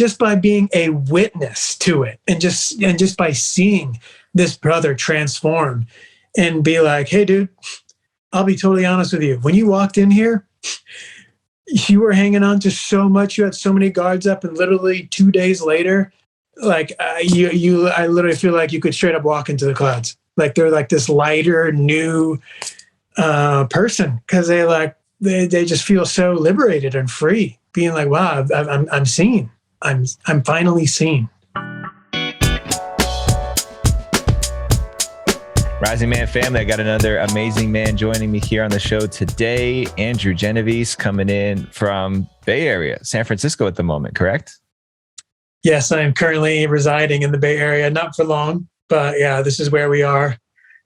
just by being a witness to it, and just by seeing this brother transform and be like, hey, dude, I'll be totally honest with you. When you walked in here, you were hanging on to so much. You had so many guards up, and literally 2 days later, like I literally feel like you could straight up walk into the clouds. Like they're like this lighter, new person, because they just feel so liberated and free, being like, wow, I'm seen. I'm finally seen. Rising Man family, I got another amazing man joining me here on the show today. Andrew Genovese coming in from Bay Area, San Francisco at the moment, correct? Yes, I am currently residing in the Bay Area, not for long, but yeah, this is where we are,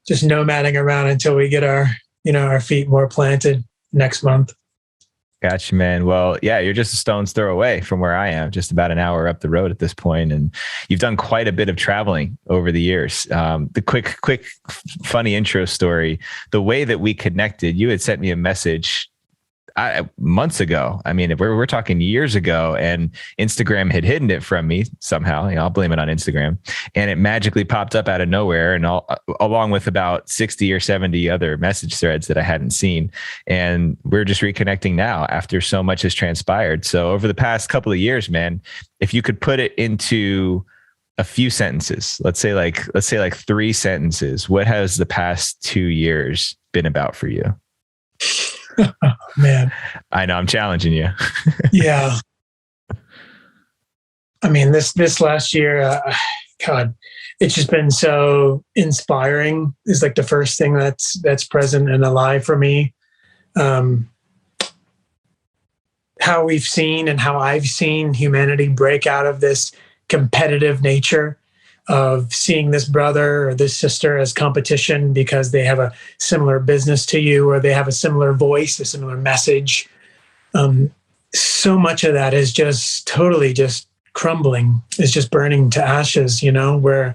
just nomading around until we get our feet more planted next month. Gotcha, man. Well, yeah, you're just a stone's throw away from where I am, just about an hour up the road at this point. And you've done quite a bit of traveling over the years. The quick, funny intro story, the way that we connected, you had sent me a message months ago. I mean, we're talking years ago, and Instagram had hidden it from me somehow. I'll blame it on Instagram. And it magically popped up out of nowhere, and along with about 60 or 70 other message threads that I hadn't seen. And we're just reconnecting now after so much has transpired. So over the past couple of years, man, if you could put it into a few sentences, let's say like 3 sentences, what has the past 2 years been about for you? Oh, man, I know I'm challenging you. Yeah. I mean, this last year, God, it's just been so inspiring. Is like the first thing that's present and alive for me. How we've seen and how I've seen humanity break out of this competitive nature of seeing this brother or this sister as competition because they have a similar business to you, or they have a similar voice, a similar message. So much of that is just totally just crumbling, is just burning to ashes, where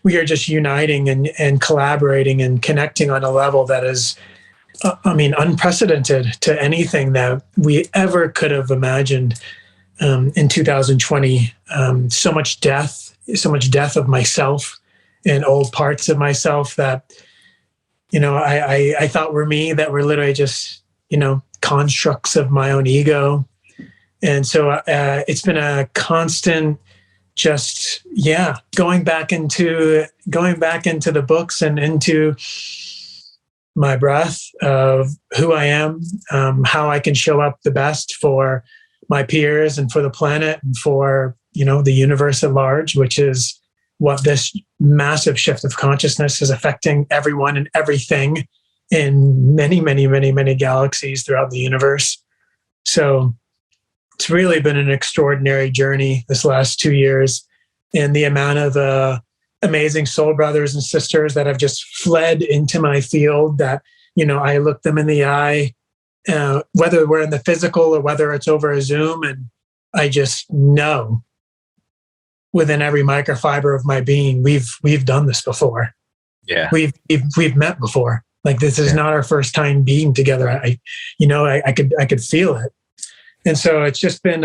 we are just uniting and collaborating and connecting on a level that is, unprecedented to anything that we ever could have imagined in 2020. So much death of myself and old parts of myself that, I thought were me, that were literally just, constructs of my own ego. And so it's been a constant, just, going back into the books and into my breath of who I am, how I can show up the best for my peers and for the planet and for, the universe at large, which is what this massive shift of consciousness is affecting everyone and everything in many, many, many, many galaxies throughout the universe. So it's really been an extraordinary journey this last 2 years, and the amount of amazing soul brothers and sisters that have just fled into my field that, I look them in the eye, whether we're in the physical or whether it's over a Zoom, and I just know within every microfiber of my being, we've done this before. Yeah, we've met before. Like, this is not our first time being together. I could feel it, and so it's just been,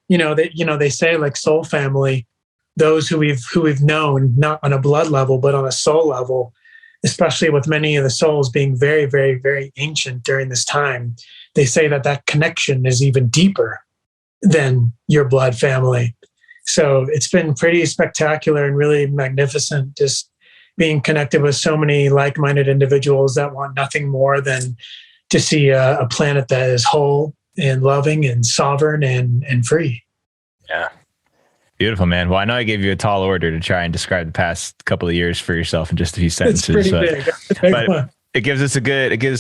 they say like soul family, those who we've known, not on a blood level but on a soul level, especially with many of the souls being very, very, very ancient during this time. They say that connection is even deeper than your blood family. So it's been pretty spectacular and really magnificent, just being connected with so many like-minded individuals that want nothing more than to see a planet that is whole and loving and sovereign and free. Yeah. Beautiful, man. Well, I know I gave you a tall order to try and describe the past couple of years for yourself in just a few sentences. It's pretty big. It's a big one. It gives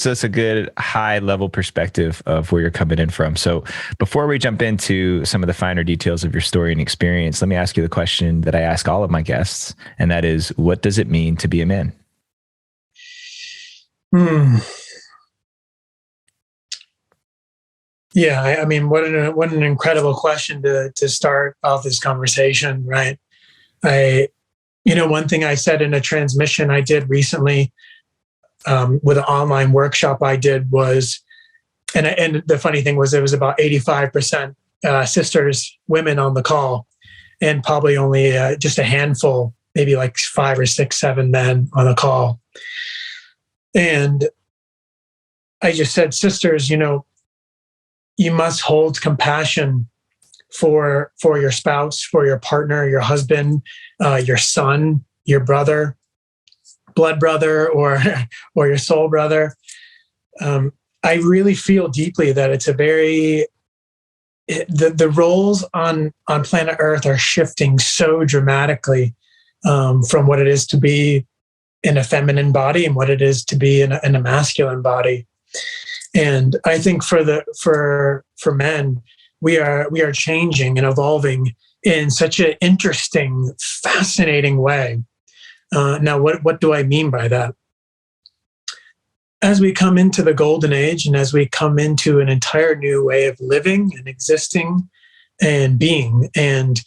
us a good high level perspective of where you're coming in from. So before we jump into some of the finer details of your story and experience, let me ask you the question that I ask all of my guests. And that is, what does it mean to be a man? Yeah. I mean, what an incredible question to start off this conversation, right? One thing I said in a transmission I did recently, with an online workshop I did was, and the funny thing was, it was about 85% sisters, women on the call, and probably only just a handful, maybe like 5 or 6, 7 men on the call. And I just said, sisters, you must hold compassion for your spouse, for your partner, your husband, your son, your brother, blood brother, or your soul brother. I really feel deeply that it's the roles on planet Earth are shifting so dramatically from what it is to be in a feminine body and what it is to be in a masculine body. And I think for men, we are changing and evolving in such an interesting, fascinating way. Now, what do I mean by that? As we come into the golden age and as we come into an entire new way of living and existing and being, and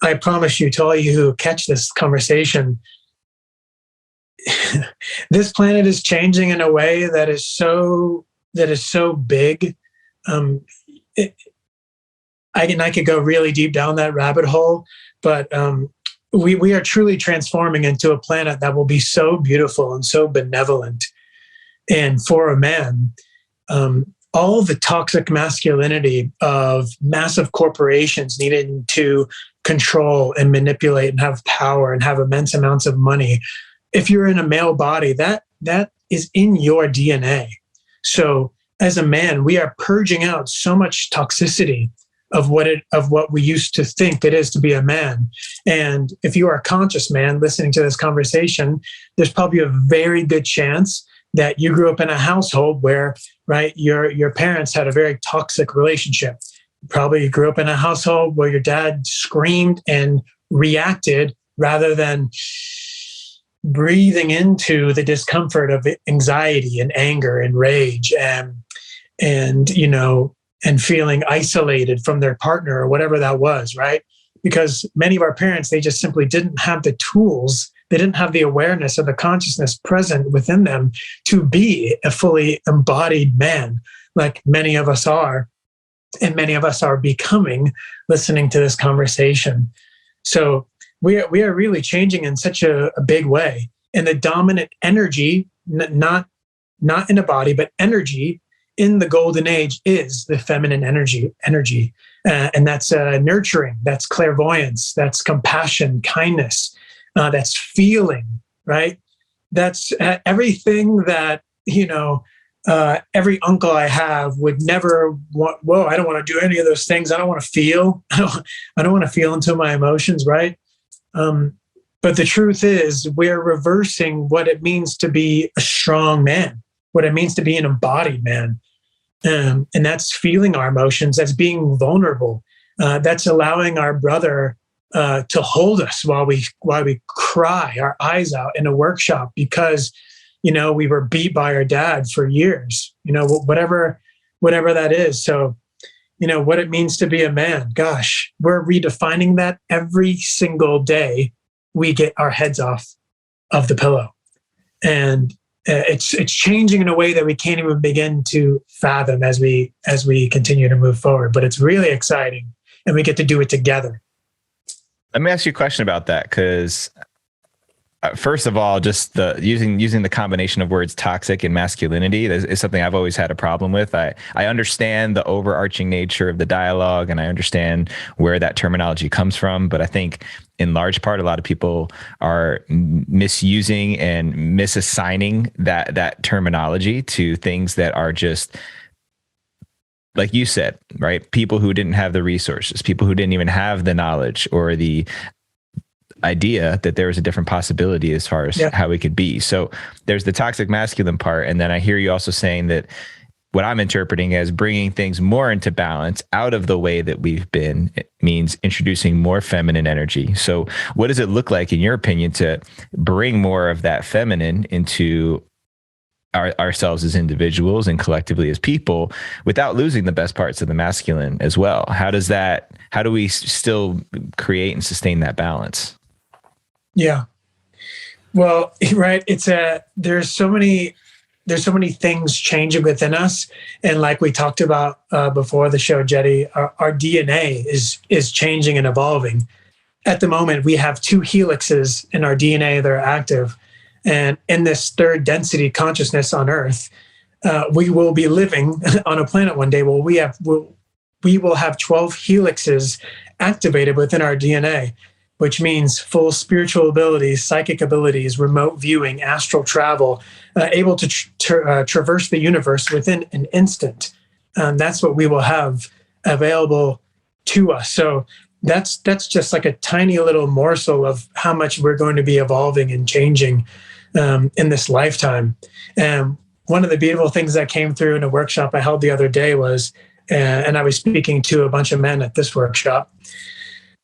I promise you, to all you who catch this conversation, this planet is changing in a way that is so big. I could go really deep down that rabbit hole, but we are truly transforming into a planet that will be so beautiful and so benevolent. And for a man, all the toxic masculinity of massive corporations needing to control and manipulate and have power and have immense amounts of money, if you're in a male body, that is in your DNA. So as a man, we are purging out so much toxicity of what we used to think it is to be a man. And if you are a conscious man listening to this conversation, there's probably a very good chance that you grew up in a household where, right, your parents had a very toxic relationship. Probably you grew up in a household where your dad screamed and reacted rather than breathing into the discomfort of anxiety and anger and rage and feeling isolated from their partner or whatever that was, right? Because many of our parents, they just simply didn't have the tools. They didn't have the awareness or the consciousness present within them to be a fully embodied man, like many of us are, and many of us are becoming listening to this conversation. So we are really changing in such a big way. And the dominant energy, not in a body, but energy in the golden age is the feminine energy. And that's nurturing, that's clairvoyance, that's compassion, kindness, that's feeling, right? That's everything that, every uncle I have would never want. Whoa, I don't want to do any of those things. I don't want to feel. I don't want to feel into my emotions, right? But the truth is, we're reversing what it means to be a strong man, what it means to be an embodied man. And that's feeling our emotions, that's being vulnerable. That's allowing our brother to hold us while we cry our eyes out in a workshop because, we were beat by our dad for years, whatever that is. So, what it means to be a man, gosh, we're redefining that every single day we get our heads off of the pillow. And it's changing in a way that we can't even begin to fathom as we continue to move forward. But it's really exciting, and we get to do it together. Let me ask you a question about that, because first of all, just the using the combination of words toxic and masculinity is something I've always had a problem with. I understand the overarching nature of the dialogue, and I understand where that terminology comes from, but I think in large part, a lot of people are misusing and misassigning that terminology to things that are just, like you said, right? People who didn't have the resources, people who didn't even have the knowledge or the idea that there was a different possibility as far as how it could be. So there's the toxic masculine part. And then I hear you also saying that what I'm interpreting as bringing things more into balance out of the way that we've been, it means introducing more feminine energy. So what does it look like, in your opinion, to bring more of that feminine into ourselves as individuals and collectively as people without losing the best parts of the masculine as well? How do we still create and sustain that balance? Yeah. Well, right. There's so many there's so many things changing within us. And like we talked about before the show, Jetty, our DNA is changing and evolving. At the moment, we have 2 helixes in our DNA that are active. And in this third density consciousness on Earth, we will be living on a planet one day where we will have 12 helixes activated within our DNA, which means full spiritual abilities, psychic abilities, remote viewing, astral travel, able to traverse the universe within an instant. That's what we will have available to us. So that's just like a tiny little morsel of how much we're going to be evolving and changing in this lifetime. And one of the beautiful things that came through in a workshop I held the other day was, and I was speaking to a bunch of men at this workshop,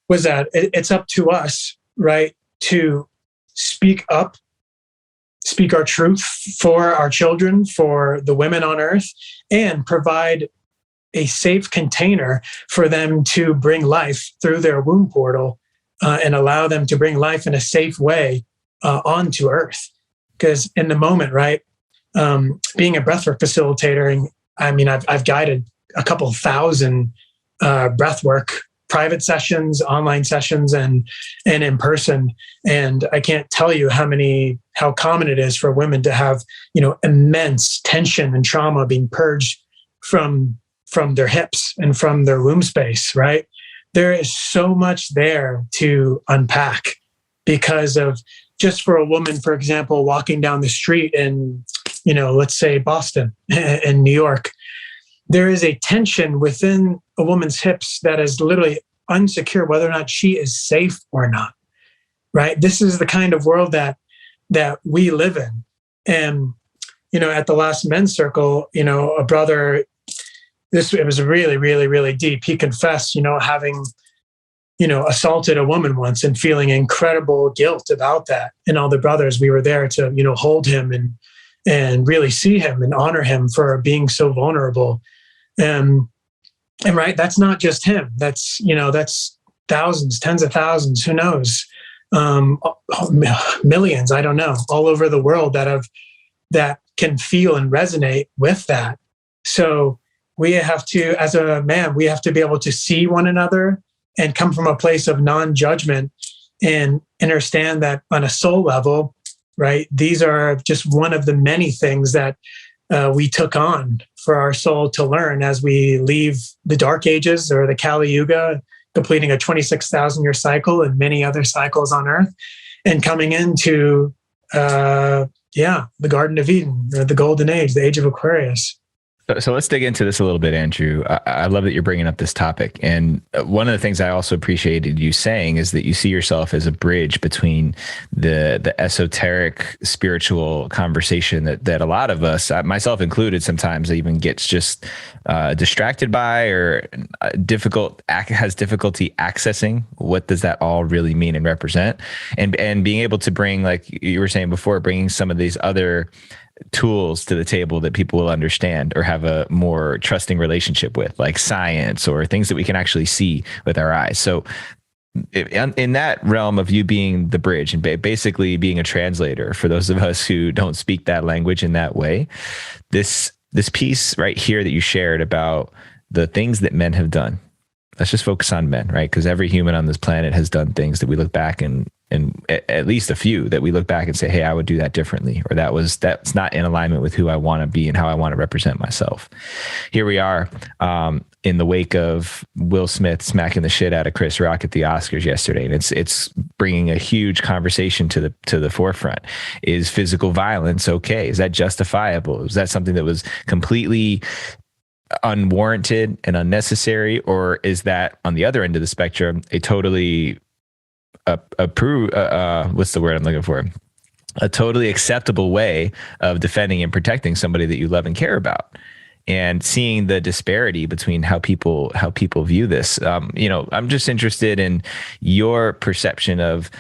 was that it's up to us, right, to speak up, speak our truth for our children, for the women on Earth, and provide a safe container for them to bring life through their womb portal and allow them to bring life in a safe way onto Earth. Because in the moment, right, being a breathwork facilitator, and I mean, I've guided a couple thousand breathwork private sessions, online sessions, and in person. And I can't tell you how common it is for women to have, immense tension and trauma being purged from their hips and from their womb space, right? There is so much there to unpack because of, just for a woman, for example, walking down the street in, let's say Boston and New York, there is a tension within a woman's hips that is literally unsecure, whether or not she is safe or not, right? This is the kind of world that we live in. And, at the last men's circle, a brother, it was really, really, really deep. He confessed, having, assaulted a woman once and feeling incredible guilt about that. And all the brothers, we were there to, hold him and really see him and honor him for being so vulnerable. And right, that's not just him. That's, that's thousands, tens of thousands, who knows, millions, I don't know, all over the world that can feel and resonate with that. So we have to, as a man, we have to be able to see one another and come from a place of non-judgment and understand that on a soul level, right, these are just one of the many things that we took on for our soul to learn as we leave the Dark Ages or the Kali Yuga, completing a 26,000-year cycle and many other cycles on Earth, and coming into, the Garden of Eden, or the Golden Age, the Age of Aquarius. So let's dig into this a little bit, Andrew. I love that you're bringing up this topic. And one of the things I also appreciated you saying is that you see yourself as a bridge between the esoteric spiritual conversation that a lot of us, myself included, sometimes even gets just distracted by or has difficulty accessing. What does that all really mean and represent? And being able to bring, like you were saying before, bringing some of these other tools to the table that people will understand or have a more trusting relationship with, like science or things that we can actually see with our eyes. So in that realm of you being the bridge and basically being a translator for those of us who don't speak that language in that way, this piece right here that you shared about the things that men have done, let's just focus on men, right? Because every human on this planet has done things that we look back and at least a few that we look back and say, hey, I would do that differently, or that's not in alignment with who I want to be and how I want to represent myself. Here we are in the wake of Will Smith smacking the shit out of Chris Rock at the Oscars yesterday, and it's bringing a huge conversation to the forefront. Is physical violence okay? Is that justifiable? Is that something that was completely unwarranted and unnecessary, or is that on the other end of the spectrum a totally what's the word I'm looking for? A totally acceptable way of defending and protecting somebody that you love and care about, and seeing the disparity between how people view this. I'm just interested in your perception of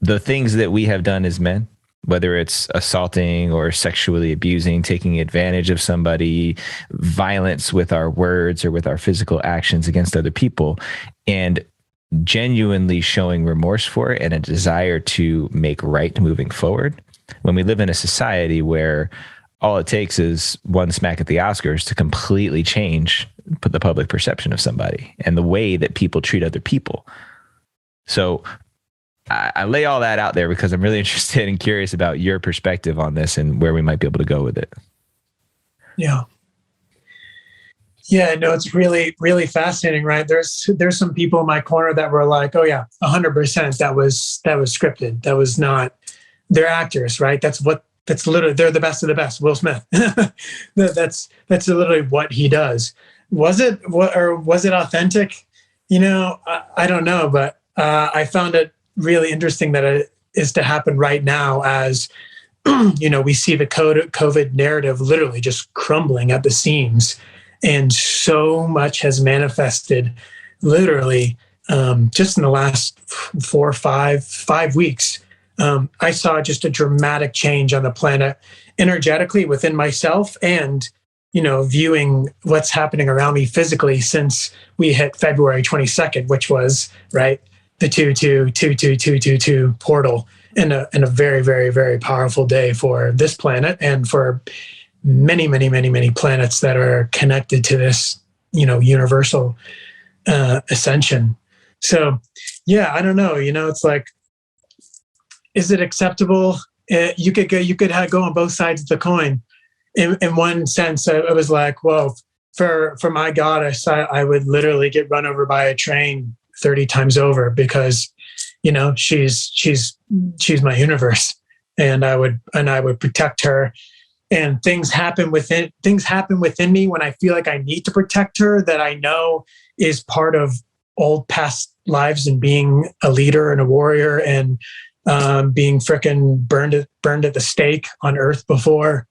the things that we have done as men, whether it's assaulting or sexually abusing, taking advantage of somebody, violence with our words or with our physical actions against other people, and genuinely showing remorse for it and a desire to make right moving forward. When we live in a society where all it takes is one smack at the Oscars to completely change the public perception of somebody and the way that people treat other people. So I lay all that out there because I'm really interested and curious about your perspective on this and where we might be able to go with it. Yeah. Yeah, no, it's really, really fascinating, right? There's some people in my corner that were like, oh yeah, 100% that was scripted. That was not, they're actors, right? That's literally, they're the best of the best. Will Smith. That's literally what he does. Was it authentic? I don't know, but I found it really interesting that it is to happen right now as, we see the COVID narrative literally just crumbling at the seams. And so much has manifested literally just in the last 4 or 5 weeks. I saw just a dramatic change on the planet energetically within myself and, viewing what's happening around me physically since we hit February 22nd, which was, right, the 2222222 portal in a very, very, very powerful day for this planet and for many, many, many, many planets that are connected to this, universal ascension. So, yeah, I don't know. It's like, is it acceptable? You could go on both sides of the coin. In one sense, I was like, well, for my goddess, I would literally get run over by a train 30 times over because, she's my universe, and I would protect her. And things happen within me when I feel like I need to protect her that I know is part of old past lives and being a leader and a warrior and being frickin' burned at the stake on Earth before.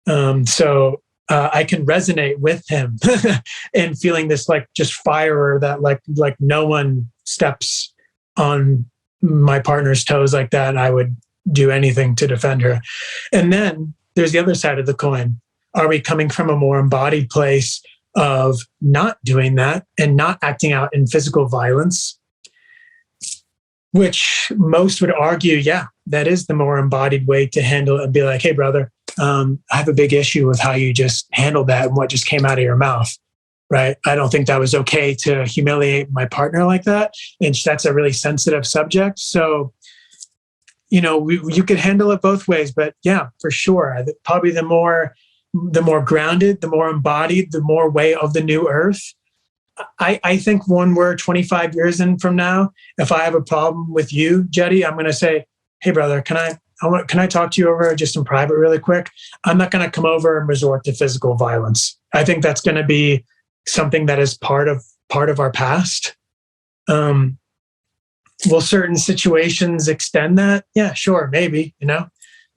So I can resonate with him and feeling this like just fire that like no one steps on my partner's toes like that. I would do anything to defend her. And then there's the other side of the coin. Are we coming from a more embodied place of not doing that and not acting out in physical violence? Which most would argue, yeah, that is the more embodied way to handle it and be like, hey, brother, I have a big issue with how you just handled that and what just came out of your mouth, right? I don't think that was okay to humiliate my partner like that. And that's a really sensitive subject. So, you could handle it both ways, but yeah, for sure. Probably the more grounded, the more embodied, the more way of the new earth. I think when we're 25 years in from now, if I have a problem with you, Jetty, I'm going to say, hey, brother, can I talk to you over just in private really quick? I'm not going to come over and resort to physical violence. I think that's going to be something that is part of our past. Will certain situations extend that? Yeah, sure, maybe,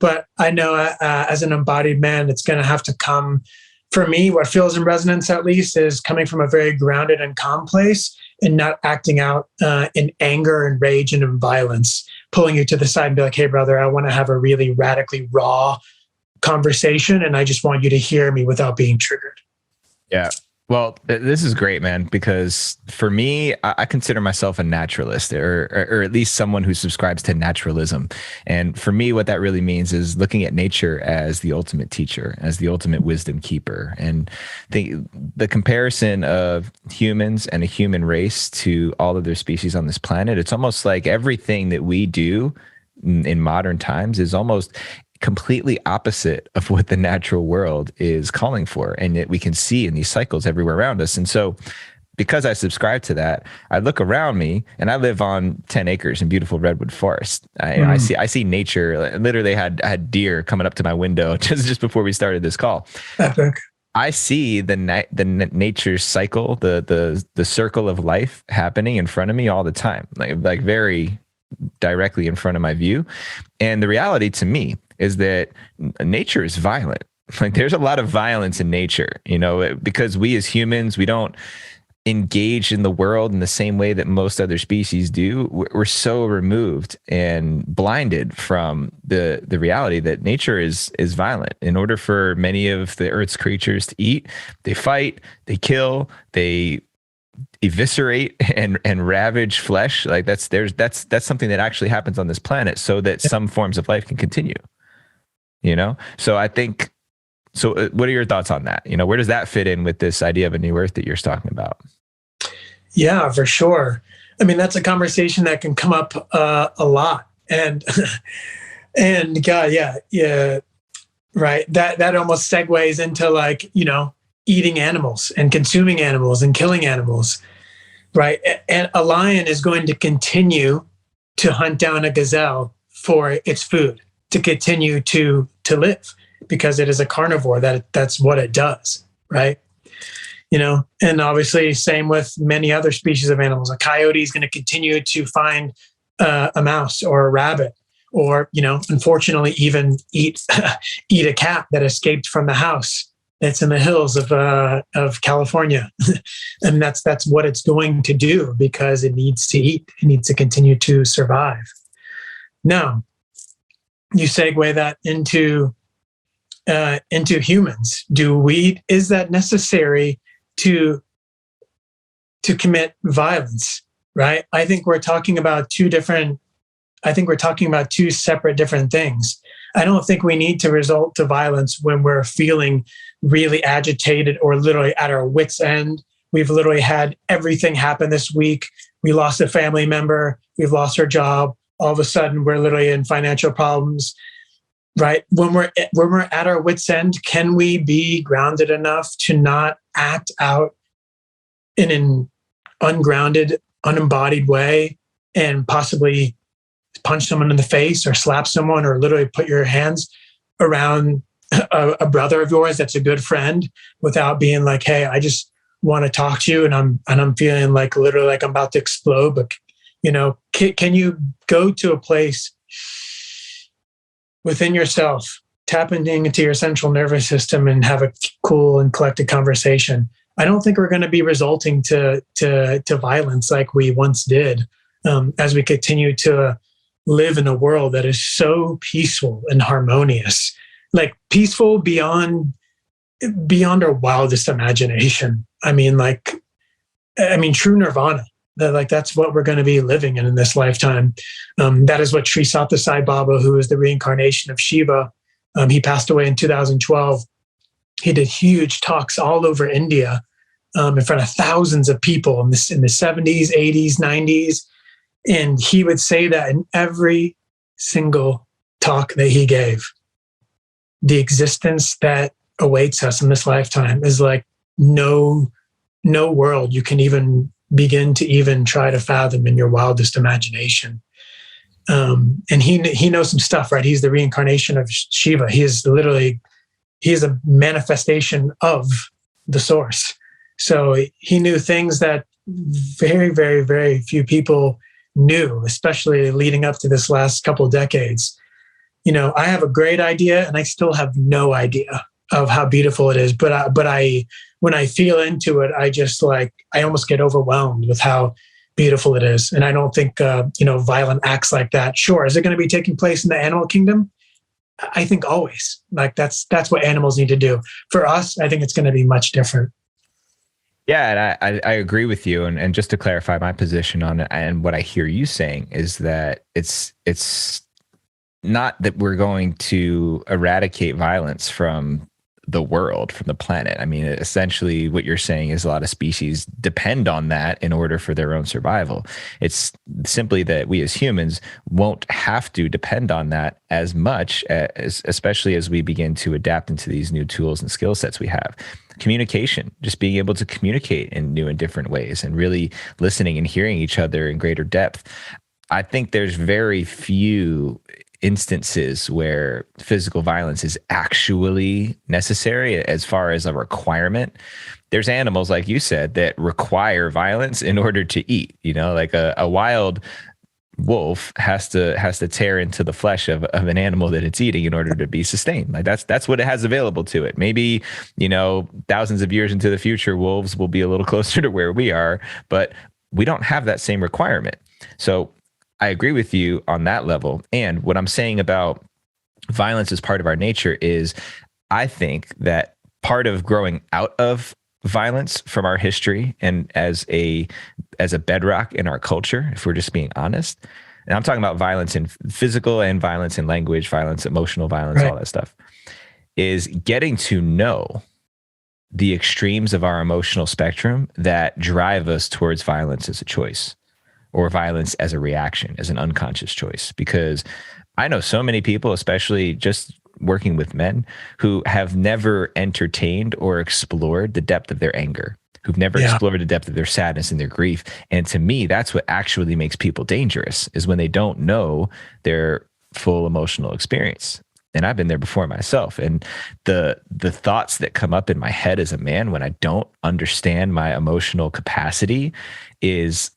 But I know as an embodied man, it's going to have to come, for me, what feels in resonance at least is coming from a very grounded and calm place and not acting out in anger and rage and in violence, pulling you to the side and be like, hey, brother, I want to have a really radically raw conversation and I just want you to hear me without being triggered. Yeah. Well, this is great, man, because for me, I consider myself a naturalist or at least someone who subscribes to naturalism. And for me, what that really means is looking at nature as the ultimate teacher, as the ultimate wisdom keeper. And the comparison of humans and a human race to all other species on this planet, it's almost like everything that we do in modern times is almost completely opposite of what the natural world is calling for and that we can see in these cycles everywhere around us. And so because I subscribe to that, I look around me and I live on 10 acres in beautiful redwood forest. I see nature. Literally had deer coming up to my window just before we started this call. Epic. I see the nature cycle, the circle of life happening in front of me all the time, like very directly in front of my view. And the reality to me is that nature is violent. Like there's a lot of violence in nature, because we as humans, we don't engage in the world in the same way that most other species do. We're so removed and blinded from the reality that nature is violent. In order for many of the Earth's creatures to eat, they fight, they kill, they eviscerate and ravage flesh. Like that's something that actually happens on this planet so that some forms of life can continue. So I think So what are your thoughts on that? Where does that fit in with this idea of a new earth that you're talking about? Yeah, for sure. I mean, that's a conversation that can come up a lot. And and God, yeah, right. That almost segues into like, eating animals and consuming animals and killing animals, right? And a lion is going to continue to hunt down a gazelle for its food, to continue to live, because it is a carnivore. That's what it does, right? And obviously same with many other species of animals. A coyote is going to continue to find a mouse or a rabbit, or unfortunately even eat a cat that escaped from the house that's in the hills of California. And that's what it's going to do, because it needs to eat. It needs to continue to survive. Now, you segue that into humans. Is that necessary to commit violence? Right? I think we're talking about two separate different things. I don't think we need to resort to violence when we're feeling really agitated or literally at our wits' end. We've literally had everything happen this week. We lost a family member. We've lost our job. All of a sudden, we're literally in financial problems, right? When we're at our wits' end, can we be grounded enough to not act out in an ungrounded, unembodied way and possibly punch someone in the face or slap someone, or literally put your hands around a brother of yours that's a good friend, without being like, hey, I just want to talk to you and I'm feeling like literally like I'm about to explode. But can you go to a place within yourself, tap into your central nervous system and have a cool and collected conversation? I don't think we're going to be resulting to violence like we once did, as we continue to live in a world that is so peaceful and harmonious, like peaceful beyond our wildest imagination. I mean, true nirvana. That's what we're going to be living in this lifetime. That is what Sri Satyasai Baba, who is the reincarnation of Shiva, he passed away in 2012. He did huge talks all over India, in front of thousands of people in the 70s, 80s, 90s. And he would say that in every single talk that he gave, the existence that awaits us in this lifetime is like no world you can even begin to even try to fathom in your wildest imagination. And he knows some stuff, right? He's the reincarnation of Shiva. He is a manifestation of the source. So he knew things that very, very, very few people knew, especially leading up to this last couple of decades. I have a great idea and I still have no idea of how beautiful it is. But when I feel into it, I almost get overwhelmed with how beautiful it is. And I don't think, violent acts like that. Sure. Is it going to be taking place in the animal kingdom? I think always. Like that's what animals need to do. For us, I think it's going to be much different. Yeah, and I agree with you. And just to clarify my position on it, and what I hear you saying is that it's not that we're going to eradicate violence from the world, from the planet. I mean, essentially what you're saying is a lot of species depend on that in order for their own survival. It's simply that we as humans won't have to depend on that as much, especially as we begin to adapt into these new tools and skill sets we have. Communication, just being able to communicate in new and different ways and really listening and hearing each other in greater depth. I think there's very few instances where physical violence is actually necessary as far as a requirement. There's animals, like you said, that require violence in order to eat. Like a wild wolf has to tear into the flesh of an animal that it's eating in order to be sustained. Like that's what it has available to it. Maybe, thousands of years into the future, wolves will be a little closer to where we are, but we don't have that same requirement. So I agree with you on that level. And what I'm saying about violence as part of our nature is, I think that part of growing out of violence from our history and as a bedrock in our culture, if we're just being honest, and I'm talking about violence in physical and violence in language, violence, emotional violence, right, all that stuff. is getting to know the extremes of our emotional spectrum that drive us towards violence as a choice, or violence as a reaction, as an unconscious choice. Because I know so many people, especially just working with men, who have never entertained or explored the depth of their anger, who've never explored the depth of their sadness and their grief. And to me, that's what actually makes people dangerous, is when they don't know their full emotional experience. And I've been there before myself. And the thoughts that come up in my head as a man when I don't understand my emotional capacity it's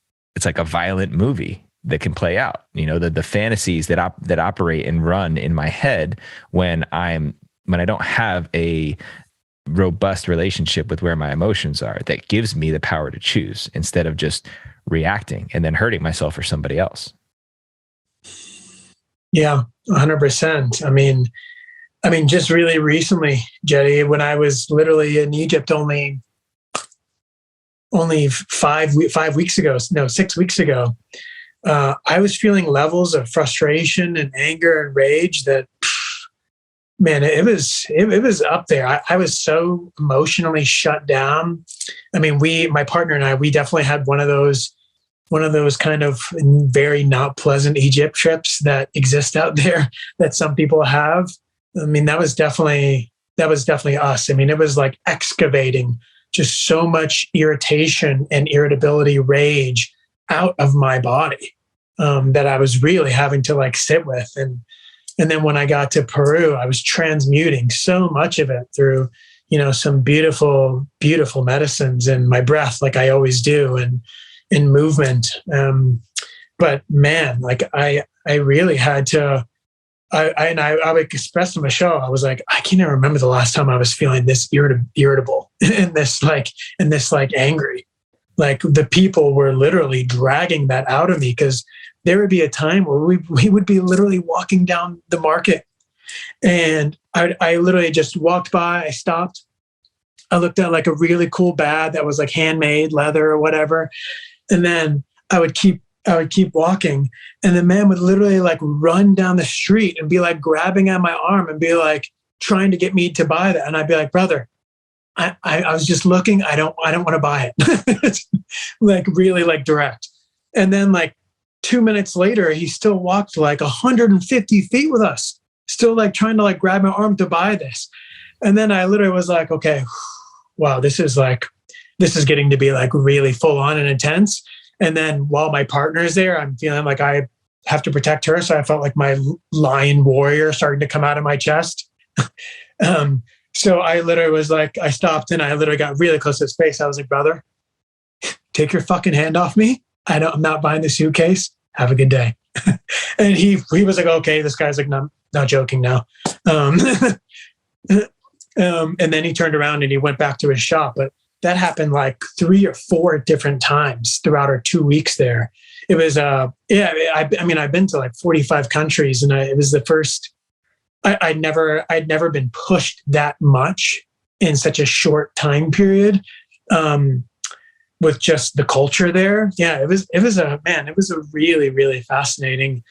like a violent movie that can play out. You know, the fantasies that operate and run in my head when I don't have a robust relationship with where my emotions are, that gives me the power to choose instead of just reacting and then hurting myself or somebody else. Yeah, 100%. I mean, just really recently, Jetty, when I was literally in Egypt only 6 weeks ago, I was feeling levels of frustration and anger and rage that, man, it was up there. I was so emotionally shut down. I mean, my partner and I, we definitely had one of those kind of very not pleasant Egypt trips that exist out there that some people have. I mean, that was definitely us. I mean, it was like excavating just so much irritation and irritability, rage out of my body that I was really having to like sit with. And then when I got to Peru, I was transmuting so much of it through, some beautiful, beautiful medicines and my breath, like I always do, and in movement. But man, like I really had to, I would express to Michelle, I was like, I can't even remember the last time I was feeling this irritable and this angry. Like the people were literally dragging that out of me, because there would be a time where we would be literally walking down the market, and I literally just walked by, I stopped, I looked at like a really cool bag that was like handmade leather or whatever. And then I would keep walking, and the man would literally like run down the street and be like grabbing at my arm and be like trying to get me to buy that. And I'd be like, brother, I was just looking. I don't want to buy it. Like really like direct. And then like 2 minutes later, he still walked like 150 feet with us, still like trying to like grab my arm to buy this. And then I literally was like, okay, wow, this is getting to be like really full on and intense. And then while my partner is there, I'm feeling like I have to protect her. So I felt like my lion warrior starting to come out of my chest. So I literally was like, I stopped and I literally got really close to his face. I was like, brother, take your fucking hand off me. I'm not buying the suitcase. Have a good day. And he was like, okay, this guy's like, not joking now. And then he turned around and he went back to his shop. But that happened like 3 or 4 different times throughout our 2 weeks there. It was, I've been to like 45 countries, and it was the first, I'd never been pushed that much in such a short time period, with just the culture there. Yeah, it was a really, really fascinating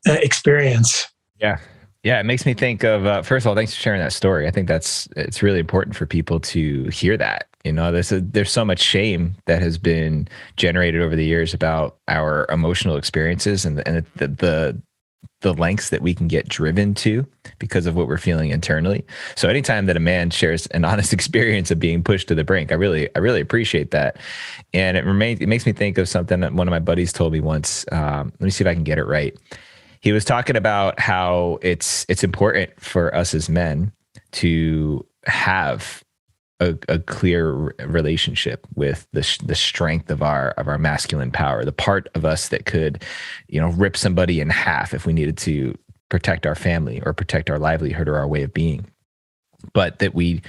experience. Yeah. Yeah, it makes me think of, first of all, thanks for sharing that story. I think it's really important for people to hear that. There's so much shame that has been generated over the years about our emotional experiences and the lengths that we can get driven to because of what we're feeling internally. So anytime that a man shares an honest experience of being pushed to the brink, I really appreciate that. And it makes me think of something that one of my buddies told me once. Let me see if I can get it right. He was talking about how it's important for us as men to have a clear relationship with the strength of our masculine power, the part of us that could, rip somebody in half if we needed to protect our family or protect our livelihood or our way of being, but that we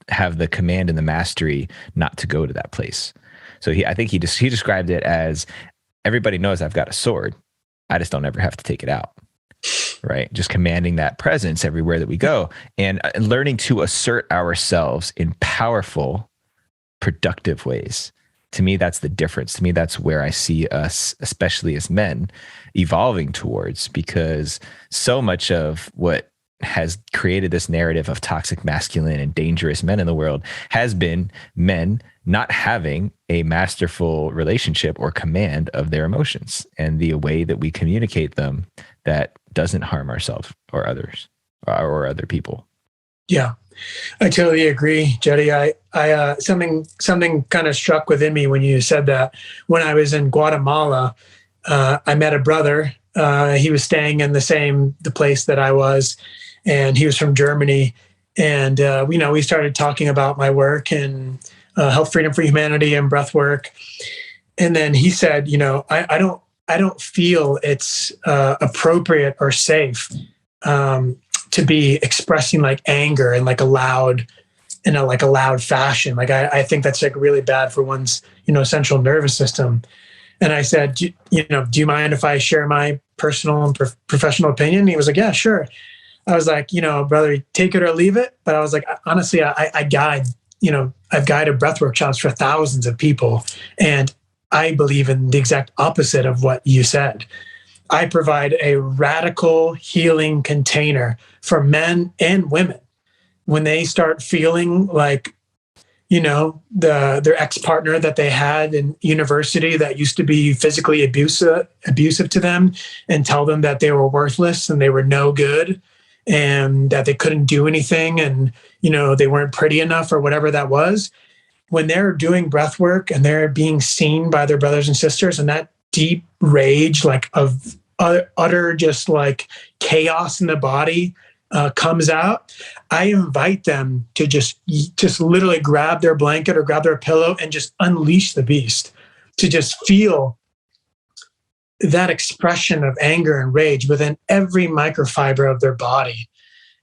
have the command and the mastery not to go to that place. So I think he described it as, everybody knows I've got a sword, I just don't ever have to take it out. Right. Just commanding that presence everywhere that we go, and learning to assert ourselves in powerful, productive ways. To me, that's the difference. To me, that's where I see us, especially as men, evolving towards, because so much of what has created this narrative of toxic masculine and dangerous men in the world has been men not having a masterful relationship or command of their emotions and the way that we communicate them that doesn't harm ourselves or others or other people. Yeah, I totally agree, Jody. Something kind of struck within me when you said that. When I was in Guatemala, I met a brother. He was staying in the place that I was, and he was from Germany. And we started talking about my work and health, freedom for humanity, and breathwork. And then he said, I don't feel it's appropriate or safe to be expressing like anger in like a loud fashion. Like I think that's like really bad for one's central nervous system. And I said, do you mind if I share my personal and professional opinion? And he was like, yeah, sure. I was like, brother, take it or leave it. But I was like, honestly, I've guided breath workshops for thousands of people. And I believe in the exact opposite of what you said. I provide a radical healing container for men and women when they start feeling like, their ex-partner that they had in university that used to be physically abusive to them and tell them that they were worthless and they were no good and that they couldn't do anything and, they weren't pretty enough or whatever that was. When they're doing breath work and they're being seen by their brothers and sisters and that deep rage, like of utter just like chaos in the body comes out, I invite them to just literally grab their blanket or grab their pillow and just unleash the beast, to just feel that expression of anger and rage within every microfiber of their body.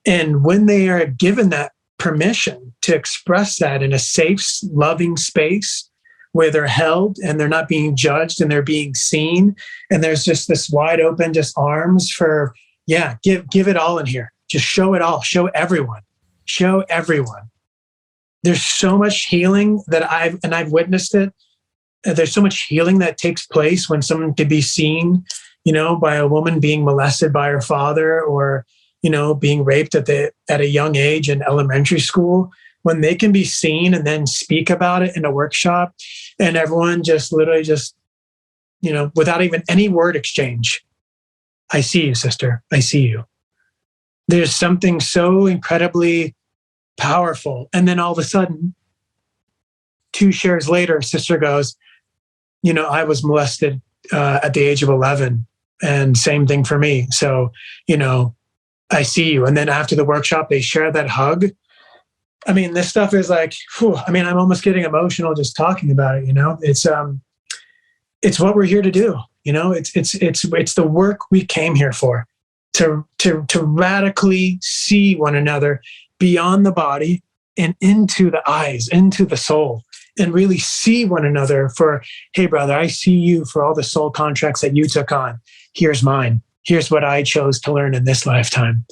And when they are given that permission to express that in a safe, loving space where they're held and they're not being judged and they're being seen, and there's just this wide open, just arms for, give it all in here. Just show it all. Show everyone. Show everyone. There's so much healing that I've witnessed it. There's so much healing that takes place when someone can be seen, by a woman being molested by her father or, being raped at a young age in elementary school. When they can be seen and then speak about it in a workshop, and everyone just literally without even any word exchange, I see you, sister. I see you. There's something so incredibly powerful. And then all of a sudden, 2 shares later, sister goes, I was molested at the age of 11, and same thing for me. So, I see you. And then after the workshop, they share that hug. I mean, this stuff is like, I'm almost getting emotional just talking about it. It's what we're here to do. It's the work we came here for, to radically see one another beyond the body and into the eyes, into the soul, and really see one another for, hey, brother, I see you for all the soul contracts that you took on. Here's mine. Here's what I chose to learn in this lifetime.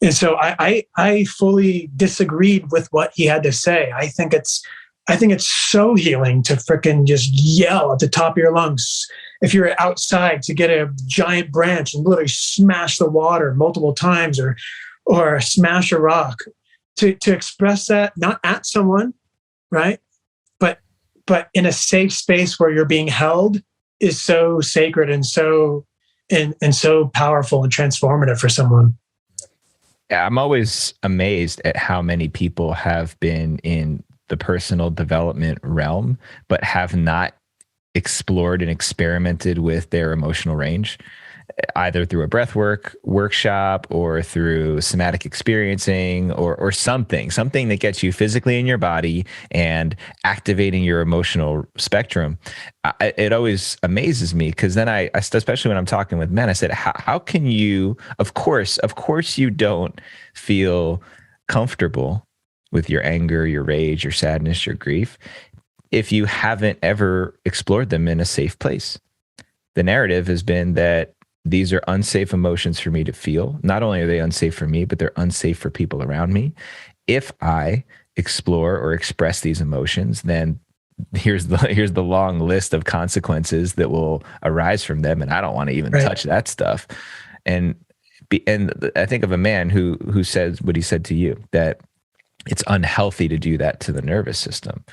And so I fully disagreed with what he had to say. I think it's so healing to frickin' just yell at the top of your lungs. If you're outside, to get a giant branch and literally smash the water multiple times or smash a rock, to express that, not at someone, right? But in a safe space where you're being held is so sacred and so powerful and transformative for someone. Yeah, I'm always amazed at how many people have been in the personal development realm, but have not explored and experimented with their emotional range, either through a breathwork workshop or through somatic experiencing or something that gets you physically in your body and activating your emotional spectrum. It always amazes me, because then I, especially when I'm talking with men, I said, how can you, of course you don't feel comfortable with your anger, your rage, your sadness, your grief, if you haven't ever explored them in a safe place. The narrative has been that these are unsafe emotions for me to feel. Not only are they unsafe for me, but they're unsafe for people around me. If I explore or express these emotions, then here's the long list of consequences that will arise from them. And I don't want to even touch that stuff. And And I think of a man who says what he said to you, that it's unhealthy to do that to the nervous system.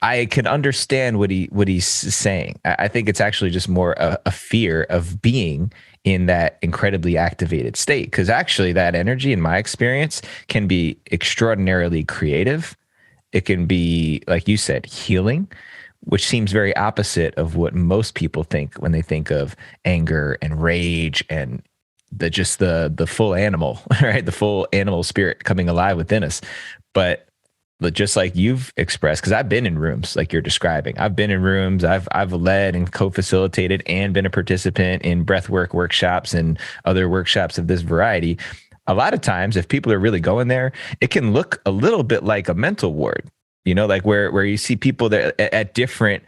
I can understand what he's saying. I think it's actually just more a fear of being in that incredibly activated state, because actually that energy, in my experience, can be extraordinarily creative. It can be, like you said, healing, which seems very opposite of what most people think when they think of anger and rage and the full animal, right? The full animal spirit coming alive within us. But just like you've expressed, because I've been in rooms like you're describing. I've been in rooms, I've led and co-facilitated and been a participant in breathwork workshops and other workshops of this variety. A lot of times, if people are really going there, it can look a little bit like a mental ward, like where you see people that at different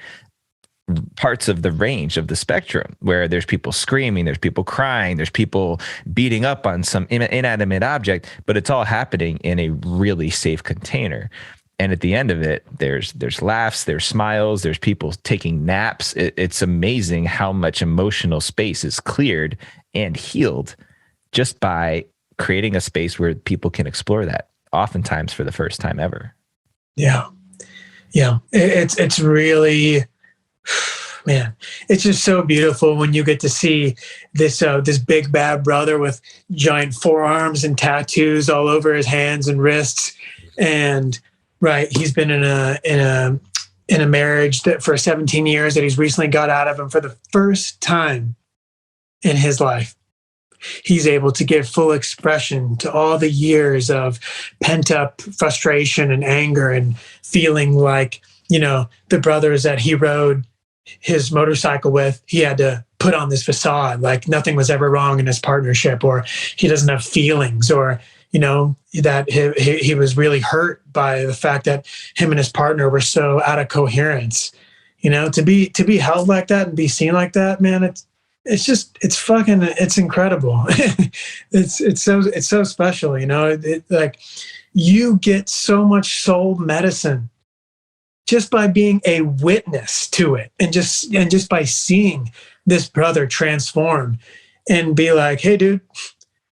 parts of the range of the spectrum, where there's people screaming, there's people crying, there's people beating up on some inanimate object, but it's all happening in a really safe container. And at the end of it, there's laughs, there's smiles, there's people taking naps. It's amazing how much emotional space is cleared and healed just by creating a space where people can explore that, oftentimes for the first time ever. Yeah. It's really, man, it's just so beautiful when you get to see this big bad brother with giant forearms and tattoos all over his hands and wrists. And right, he's been in a marriage that for 17 years that he's recently got out of, and for the first time in his life, he's able to give full expression to all the years of pent up frustration and anger, and feeling like, the brothers that he rode his motorcycle with, he had to put on this facade like nothing was ever wrong in his partnership, or he doesn't have feelings, or that he was really hurt by the fact that him and his partner were so out of coherence. To be held like that and be seen like that, man, it's incredible. it's so special. Like, you get so much soul medicine just by being a witness to it, and just by seeing this brother transform and be like, hey dude,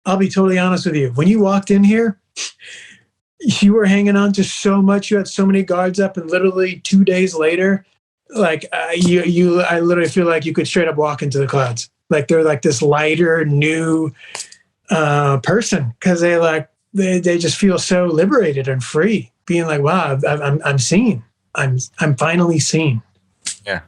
I'll be totally honest with you. When you walked in here, you were hanging on to so much. You had so many guards up, and literally 2 days later, like I literally feel like you could straight up walk into the clouds. Like they're like this lighter, new person, because they just feel so liberated and free, being like, wow, I'm seen. I'm finally seen. Yeah,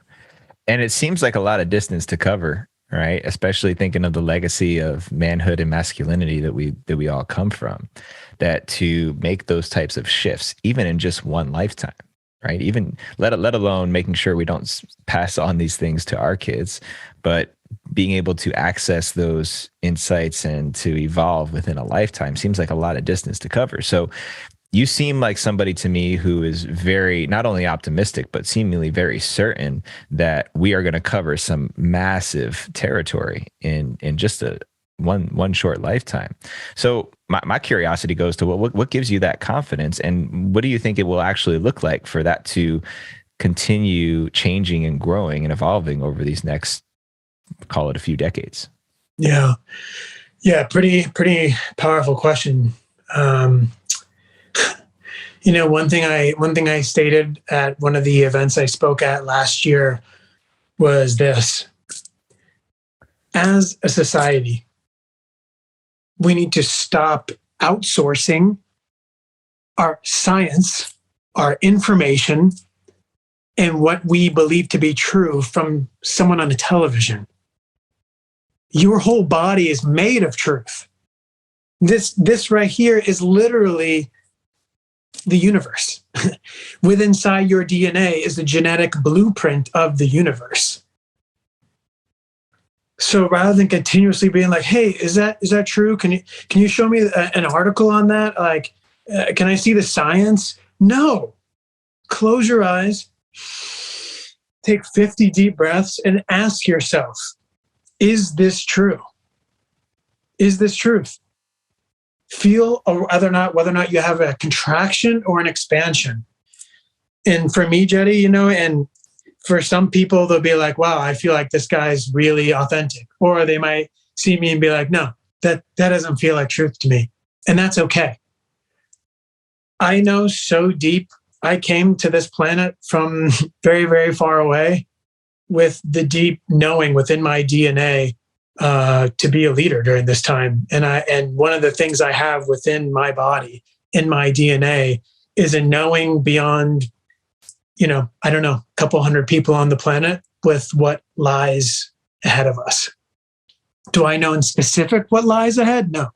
and it seems like a lot of distance to cover, right? Especially thinking of the legacy of manhood and masculinity that we all come from. That to make those types of shifts, even in just one lifetime, right? Even let alone making sure we don't pass on these things to our kids, but being able to access those insights and to evolve within a lifetime seems like a lot of distance to cover. So you seem like somebody to me who is very, not only optimistic, but seemingly very certain that we are going to cover some massive territory in just one short lifetime. So my curiosity goes to what gives you that confidence, and what do you think it will actually look like for that to continue changing and growing and evolving over these next, call it, a few decades? Yeah. Pretty powerful question. One thing I stated at one of the events I spoke at last year was this: as a society, we need to stop outsourcing our science, our information, and what we believe to be true from someone on a television. Your whole body is made of truth. This right here is literally the universe. Within inside your DNA is the genetic blueprint of the universe. So rather than continuously being like, hey, is that true? Can you show me an article on that? Like, can I see the science? No. Close your eyes, take 50 deep breaths, and ask yourself, is this true? Is this truth? Feel whether or not you have a contraction or an expansion. And for me, Jetty, and for some people, they'll be like, wow, I feel like this guy's really authentic. Or they might see me and be like, no, that doesn't feel like truth to me. And that's okay. I know so deep. I came to this planet from very, very far away with the deep knowing within my DNA to be a leader during this time. And one of the things I have within my body, in my DNA, is a knowing beyond, I don't know, a couple hundred people on the planet with what lies ahead of us. Do I know in specific what lies ahead? No.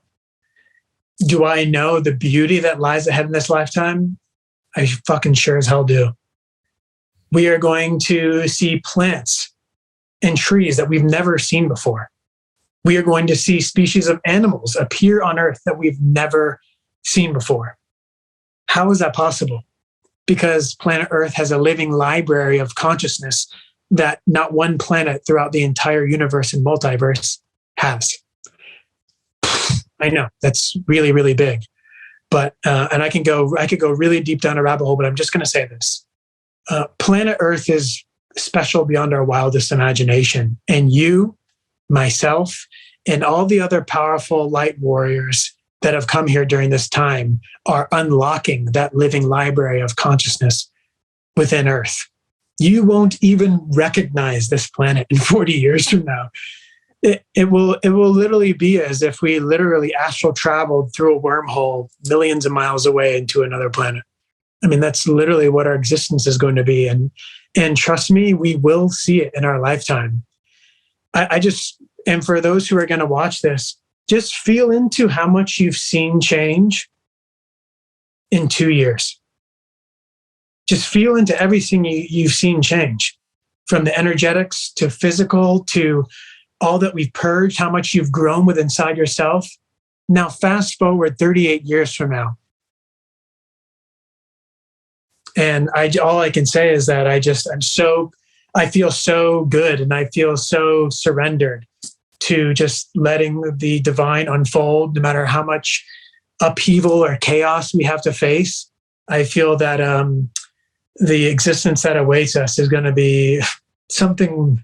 Do I know the beauty that lies ahead in this lifetime? I fucking sure as hell do. We are going to see plants and trees that we've never seen before. We are going to see species of animals appear on Earth that we've never seen before. How is that possible? Because planet Earth has a living library of consciousness that not one planet throughout the entire universe and multiverse has. I know that's really, really big, but and I could go really deep down a rabbit hole. But I'm just going to say this: planet Earth is special beyond our wildest imagination, and you, myself, and all the other powerful light warriors that have come here during this time are unlocking that living library of consciousness within Earth. You won't even recognize this planet in 40 years from now. It will literally be as if we literally astral traveled through a wormhole millions of miles away into another planet. I mean, that's literally what our existence is going to be. And trust me, we will see it in our lifetime. And for those who are going to watch this, just feel into how much you've seen change in 2 years. Just feel into everything you've seen change, from the energetics to physical to all that we've purged, how much you've grown with inside yourself. Now, fast forward 38 years from now. And all I can say is that I feel so good, and I feel so surrendered to just letting the divine unfold, no matter how much upheaval or chaos we have to face. I feel that the existence that awaits us is going to be something.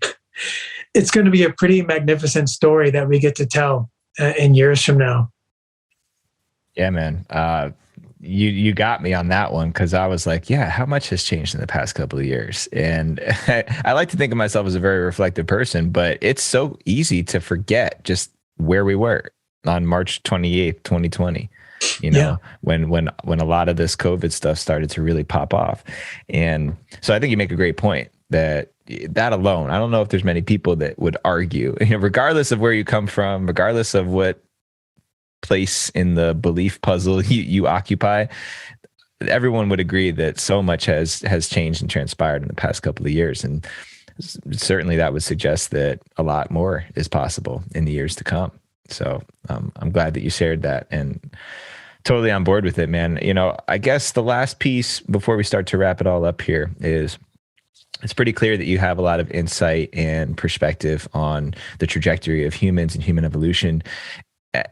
It's going to be a pretty magnificent story that we get to tell in years from now. Yeah, man. You got me on that one, because I was like, yeah, how much has changed in the past couple of years? And I like to think of myself as a very reflective person, but it's so easy to forget just where we were on March 28th, 2020. When a lot of this COVID stuff started to really pop off. And so I think you make a great point that alone, I don't know if there's many people that would argue, regardless of where you come from, regardless of what place in the belief puzzle you occupy, everyone would agree that so much has changed and transpired in the past couple of years. And certainly that would suggest that a lot more is possible in the years to come. So I'm glad that you shared that, and totally on board with it, man. I guess the last piece before we start to wrap it all up here is, it's pretty clear that you have a lot of insight and perspective on the trajectory of humans and human evolution.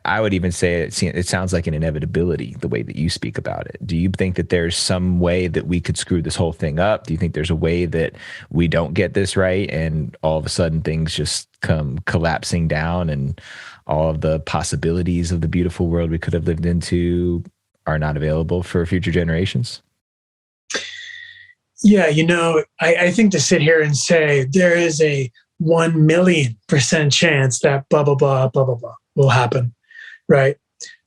I would even say it sounds like an inevitability, the way that you speak about it. Do you think that there's some way that we could screw this whole thing up? Do you think there's a way that we don't get this right and all of a sudden things just come collapsing down and all of the possibilities of the beautiful world we could have lived into are not available for future generations? Yeah, I think to sit here and say there is a 1,000,000% chance that blah, blah, blah, blah, blah, blah will happen, right?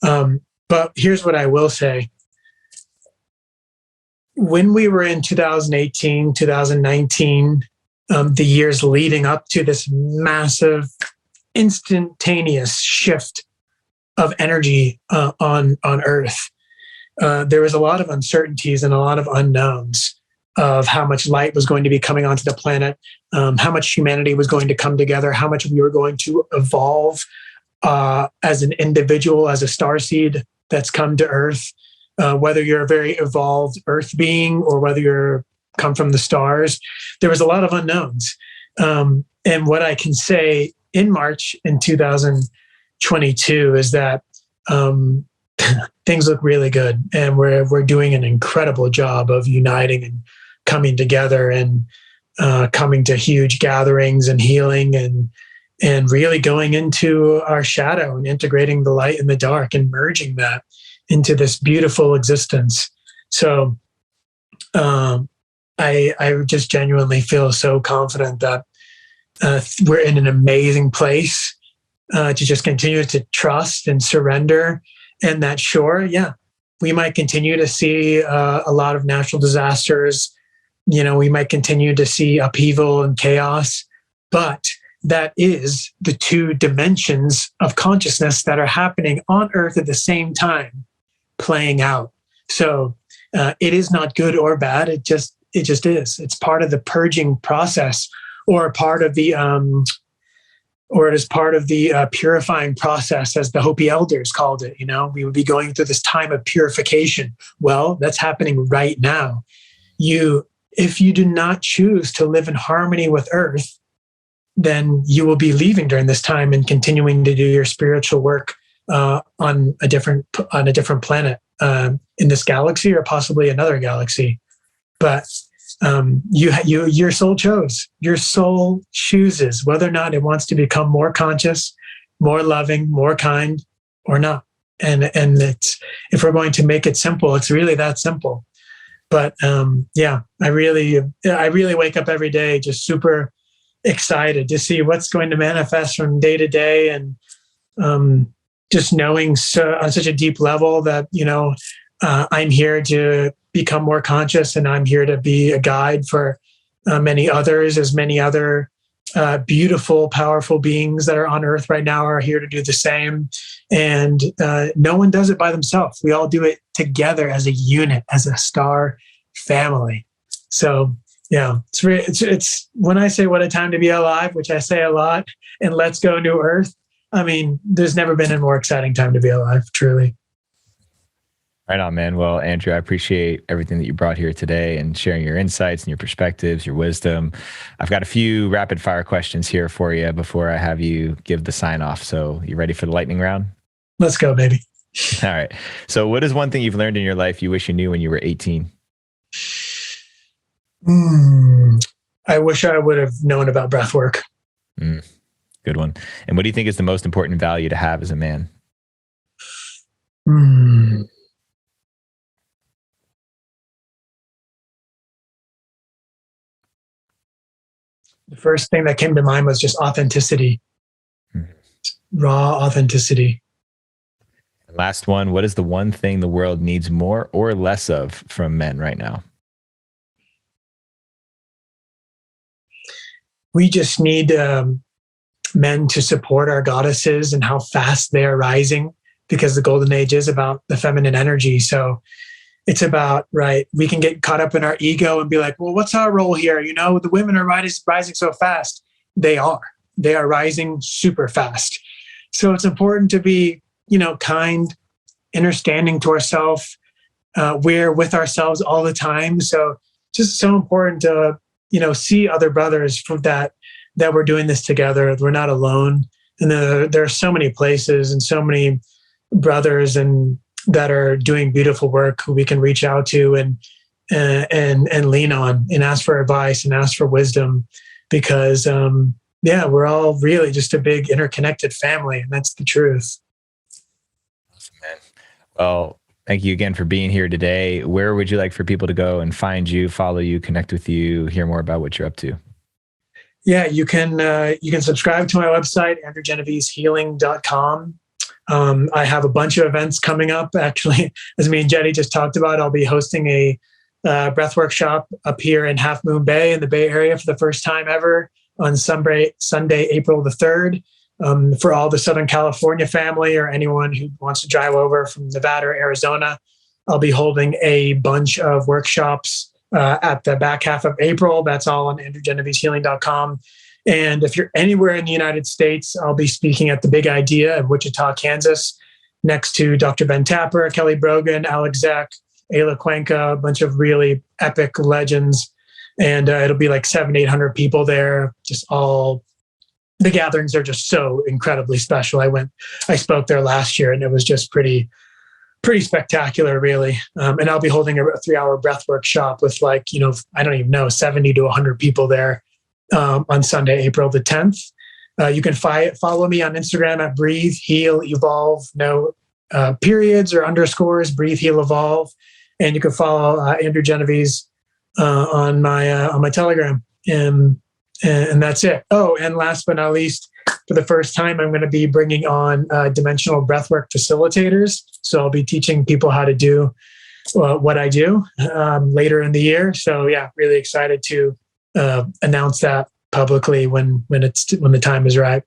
But here's what I will say. When we were in 2018, 2019, the years leading up to this massive, instantaneous shift of energy on Earth, there was a lot of uncertainties and a lot of unknowns of how much light was going to be coming onto the planet, how much humanity was going to come together, how much we were going to evolve as an individual, as a starseed that's come to Earth, whether you're a very evolved Earth being or whether you're come from the stars. There was a lot of unknowns. And what I can say in March in 2022 is that things look really good, and we're doing an incredible job of uniting and coming together and coming to huge gatherings and healing and really going into our shadow and integrating the light and the dark and merging that into this beautiful existence. So I just genuinely feel so confident that we're in an amazing place to just continue to trust and surrender. And that sure, yeah, we might continue to see a lot of natural disasters. We might continue to see upheaval and chaos, but that is the two dimensions of consciousness that are happening on Earth at the same time, playing out. So it is not good or bad. It just is. It's part of the purging process, or part of the or it is part of the purifying process, as the Hopi elders called it. We would be going through this time of purification. Well, that's happening right now. If you do not choose to live in harmony with Earth, then you will be leaving during this time and continuing to do your spiritual work on a different planet in this galaxy, or possibly another galaxy. But your soul chose. Your soul chooses whether or not it wants to become more conscious, more loving, more kind, or not. And it's, if we're going to make it simple, it's really that simple. But I really wake up every day just super excited to see what's going to manifest from day to day, and just knowing on such a deep level that I'm here to become more conscious, and I'm here to be a guide for many others, as many other beautiful, powerful beings that are on Earth right now are here to do the same. And no one does it by themselves. We all do it together as a unit, as a star family. So yeah, it's when I say what a time to be alive, which I say a lot, and let's go New Earth. I mean, there's never been a more exciting time to be alive, truly. Right on, man. Well, Andrew, I appreciate everything that you brought here today and sharing your insights and your perspectives, your wisdom. I've got a few rapid fire questions here for you before I have you give the sign off. So you ready for the lightning round? Let's go, baby. All right. So what is one thing you've learned in your life you wish you knew when you were 18? I wish I would have known about breathwork. Good one. And what do you think is the most important value to have as a man? The first thing that came to mind was just authenticity, raw authenticity. Last one, what is the one thing the world needs more or less of from men right now? We just need men to support our goddesses and how fast they are rising, because the golden age is about the feminine energy. So it's about, right, we can get caught up in our ego and be like, well, what's our role here? The women are rising so fast. They are rising super fast. So it's important to be, kind, understanding to ourselves. We're with ourselves all the time. So just so important to, see other brothers for that we're doing this together. We're not alone. And there are so many places and so many brothers and that are doing beautiful work who we can reach out to and lean on and ask for advice and ask for wisdom, because we're all really just a big interconnected family, and that's the truth. Awesome, man. Well, thank you again for being here today. Where would you like for people to go and find you, follow you, connect with you, hear more about what you're up to? Yeah, you can subscribe to my website, andrewgenovesehealing.com. I have a bunch of events coming up. Actually, as me and Jetty just talked about, I'll be hosting a breathwork shop up here in Half Moon Bay in the Bay Area for the first time ever on Sunday, April the 3rd. For all the Southern California family or anyone who wants to drive over from Nevada or Arizona, I'll be holding a bunch of workshops at the back half of April. That's all on andrewgenovesehealing.com. And if you're anywhere in the United States, I'll be speaking at the Big Idea in Wichita, Kansas, next to Dr. Ben Tapper, Kelly Brogan, Alex Zek, Ayla Cuenca, a bunch of really epic legends. And it'll be like 700-800 people there. Just all the gatherings are just so incredibly special. I spoke there last year, and it was just pretty spectacular, really. And I'll be holding a 3-hour breathwork shop with I don't even know, 70 to 100 people there on Sunday, April the 10th. You can follow me on Instagram at Breathe, Heal, Evolve. No periods or underscores. Breathe, Heal, Evolve. And you can follow Andrew Genovese on my Telegram. And that's it. Oh, and last but not least, for the first time, I'm going to be bringing on dimensional breathwork facilitators. So I'll be teaching people how to do what I do later in the year. So yeah, really excited to announce that publicly when the time is right.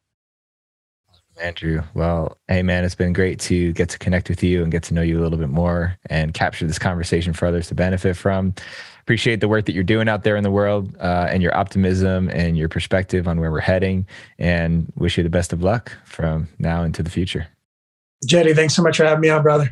Andrew, well, hey man, it's been great to get to connect with you and get to know you a little bit more and capture this conversation for others to benefit from. Appreciate the work that you're doing out there in the world and your optimism and your perspective on where we're heading, and wish you the best of luck from now into the future. Jetty, thanks so much for having me on, brother.